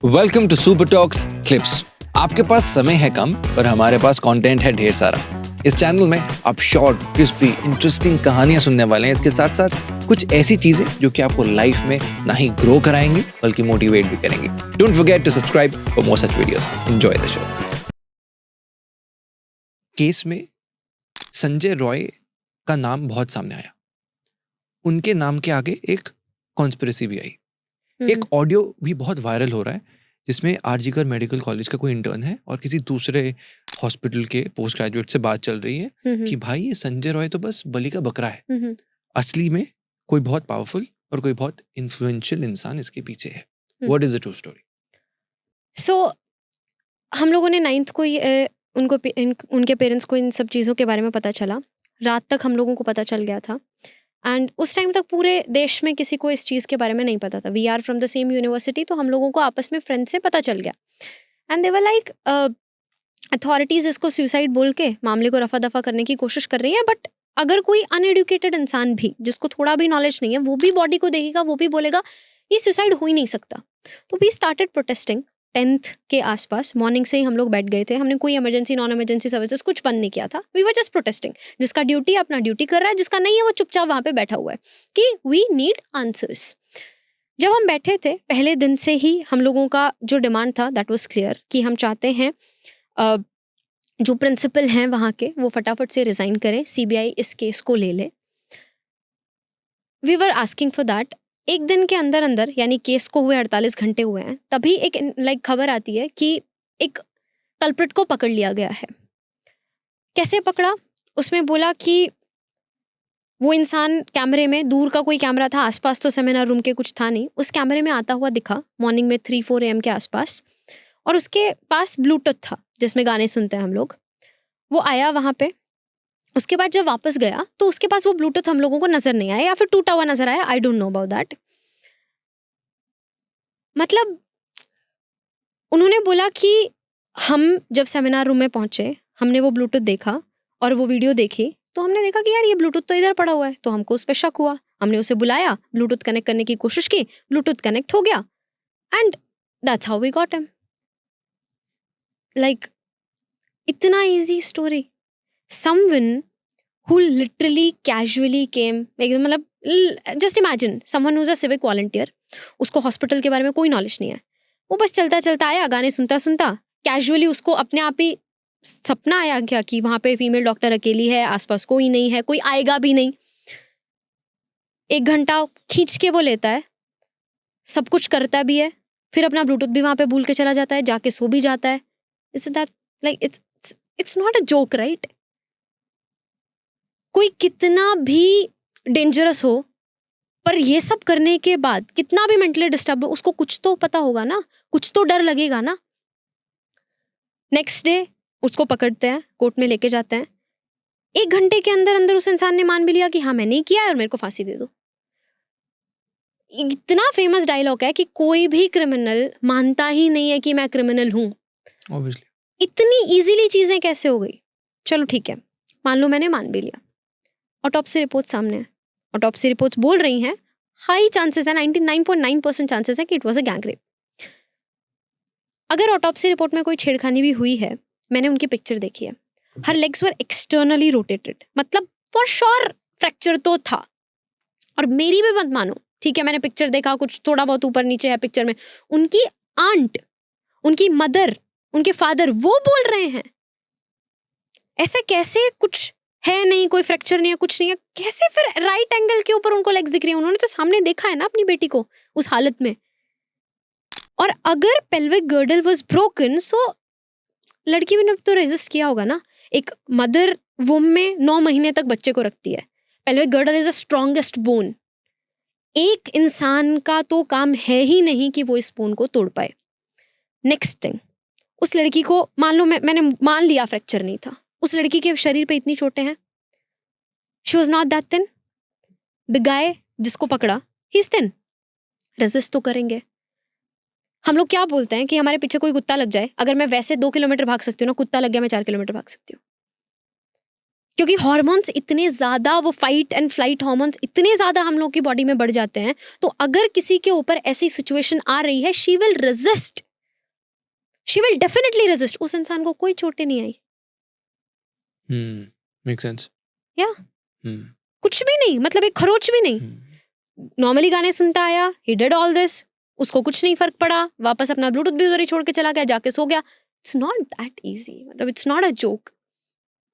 Welcome to super talks clips. आपके पास समय है कम पर हमारे पास कंटेंट है ढेर सारा। इस चैनल में आप शॉर्ट, क्रिस्पी, इंटरेस्टिंग कहानियां सुनने वाले हैं। इसके साथ साथ कुछ ऐसी चीजें जो कि आपको लाइफ में ना ही ग्रो कराएंगी बल्कि मोटिवेट भी करेंगी। Don't forget to subscribe for more such videos. Enjoy the show. Case में संजय रॉय का नाम बहुत सामने आया। उनके नाम के आगे एक कॉन्स्पिरेसी भी आई। एक ऑडियो भी बहुत वायरल हो रहा है जिसमें आरजीकर मेडिकल कॉलेज का कोई इंटर्न है और किसी दूसरे हॉस्पिटल के पोस्ट ग्रेजुएट से बात चल रही है कि भाई ये संजय रॉय तो बस बलि का बकरा है, असली में कोई बहुत पावरफुल और कोई बहुत इन्फ्लुएंशियल इंसान इसके पीछे है। What is the true story? So हम लोगों ने 9th को उनके पेरेंट्स को इन सब चीज़ों के बारे में पता चला। रात तक हम लोगों को पता चल गया था एंड उस टाइम तक पूरे देश में किसी को इस चीज़ के बारे में नहीं पता था। We are from the same university, तो हम लोगों को आपस में फ्रेंड से पता चल गया and they were like authorities इसको सुसाइड बोल के मामले को रफा दफा करने की कोशिश कर रही है। बट अगर कोई अनएडुकेटेड इंसान भी जिसको थोड़ा भी नॉलेज नहीं है वो भी बॉडी को देखेगा, वो भी बोलेगा ये सुसाइड हो ही नहीं सकता। तो वी स्टार्टेड प्रोटेस्टिंग 10th के आसपास। मॉर्निंग से ही हम लोग बैठ गए थे। हमने कोई इमरजेंसी नॉन इमरजेंसी सर्विसेज कुछ बंद नहीं किया था। We were just protesting. जिसका ड्यूटी अपना ड्यूटी कर रहा है, जिसका नहीं है वो चुपचाप वहां पे बैठा हुआ है कि वी नीड आंसर्स। जब हम बैठे थे पहले दिन से ही हम लोगों का जो डिमांड था दैट वाज क्लियर कि हम चाहते हैं जो प्रिंसिपल हैं वहाँ के वो फटाफट से रिजाइन करें, सीबीआई इस केस को ले ले। We were asking for that. एक दिन के अंदर अंदर यानी केस को हुए 48 घंटे हुए हैं, तभी एक खबर आती है कि एक कल्प्रिट को पकड़ लिया गया है। कैसे पकड़ा? उसमें बोला कि वो इंसान कैमरे में, दूर का कोई कैमरा था, आसपास तो सेमिनार रूम के कुछ था नहीं, उस कैमरे में आता हुआ दिखा मॉर्निंग में 3-4 AM के आसपास, और उसके पास ब्लूटूथ था जिसमें गाने सुनते हैं हम लोग। वो आया वहाँ पे। उसके बाद जब वापस गया तो उसके पास वो ब्लूटूथ हम लोगों को नजर नहीं आया या फिर टूटा हुआ नजर आया। I don't know about that. मतलब उन्होंने बोला कि हम जब सेमिनार रूम में पहुंचे, हमने वो ब्लूटूथ देखा और वो वीडियो देखी, तो हमने देखा कि यार ये ब्लूटूथ तो इधर पड़ा हुआ है। तो हमको उस पर शक हुआ। हमने उसे बुलाया, ब्लूटूथ कनेक्ट करने की कोशिश की, ब्लूटूथ कनेक्ट हो गया and that's how we got him. Like इतना easy story. someone who literally casually came, मतलब just imagine someone who's a civic volunteer, उसको हॉस्पिटल के बारे में कोई नॉलेज नहीं है, वो बस चलता चलता आया, गाने सुनता सुनता कैजुअली उसको अपने आप ही सपना आया क्या कि वहाँ पे फीमेल डॉक्टर अकेली है, आसपास कोई नहीं है, कोई आएगा भी नहीं। 1 घंटा खींच के वो लेता है, सब कुछ करता भी है, फिर अपना ब्लूटूथ भी वहाँ पे भूल के चला जाता है, जाके सो भी जाता है। Is that like it's not a joke, right? कोई कितना भी डेंजरस हो पर ये सब करने के बाद कितना भी मेंटली डिस्टर्ब हो, उसको कुछ तो पता होगा ना, कुछ तो डर लगेगा ना। नेक्स्ट डे उसको पकड़ते हैं, कोर्ट में लेके जाते हैं। 1 घंटे के अंदर अंदर उस इंसान ने मान भी लिया कि हाँ मैं नहीं किया है और मेरे को फांसी दे दो। इतना फेमस डायलॉग है कि कोई भी क्रिमिनल मानता ही नहीं है कि मैं क्रिमिनल हूं। ऑब्वियसली इतनी इजीली चीजें कैसे हो गई? चलो ठीक है, मान लो मैंने मान भी लिया। ऑटोप्सी रिपोर्ट सामने है। ऑटोप्सी रिपोर्ट्स बोल रही हैं हाई चांसेस है, 99.9% चांसेस है कि it was a gang rape. अगर ऑटोप्सी रिपोर्ट में कोई छेड़खानी भी हुई है, मैंने उनकी पिक्चर देखी है, हर लेग्स वर एक्सटर्नली रोटेटेड, मतलब फॉर श्योर फ्रैक्चर तो था। और मेरी भी मत मानो, ठीक है, मैंने पिक्चर देखा, कुछ थोड़ा बहुत ऊपर नीचे है पिक्चर में। उनकी आंट, उनकी मदर, उनके फादर वो बोल रहे हैं ऐसे कैसे कुछ है नहीं, कोई फ्रैक्चर नहीं है, कुछ नहीं है, कैसे फिर राइट एंगल के ऊपर उनको लेग्स दिख रही है? उन्होंने तो सामने देखा है ना अपनी बेटी को उस हालत में। और अगर पेल्विक गर्डल वाज ब्रोकन, सो लड़की ने तो रेजिस्ट किया होगा ना। एक मदर वुम में 9 महीने तक बच्चे को रखती है। Pelvic girdle is the strongest bone. एक इंसान का तो काम है ही नहीं कि वो इस बोन को तोड़ पाए। नेक्स्ट थिंग, उस लड़की को मान लो मैंने मान लिया फ्रैक्चर नहीं था, उस लड़की के शरीर पे इतनी चोटें हैं। She was not that thin. The guy जिसको पकड़ा, ही इज थिन। रेजिस्ट तो करेंगे। हम लोग क्या बोलते हैं कि हमारे पीछे कोई कुत्ता लग जाए, अगर मैं वैसे 2 किलोमीटर भाग सकती हूँ ना, कुत्ता लग गया मैं 4 किलोमीटर भाग सकती हूँ। क्योंकि हॉर्मोन्स इतने ज्यादा, वो फाइट एंड फ्लाइट हॉर्मोन्स इतने ज्यादा हम लोग की बॉडी में बढ़ जाते हैं। तो अगर किसी के ऊपर ऐसी सिचुएशन आ रही है, she will resist she will definitely resist. उस इंसान को कोई चोटें नहीं आई, मेक सेंस। या कुछ भी नहीं, मतलब एक खरोच भी नहीं। नॉर्मली गाने सुनता आया, ही डिड ऑल दिस, उसको कुछ नहीं फर्क पड़ा, वापस अपना ब्लूटूथ भी उधर ही छोड़ के चला गया, जाके सो गया। इट्स नॉट दैट इजी, मतलब इट्स नॉट अ जोक।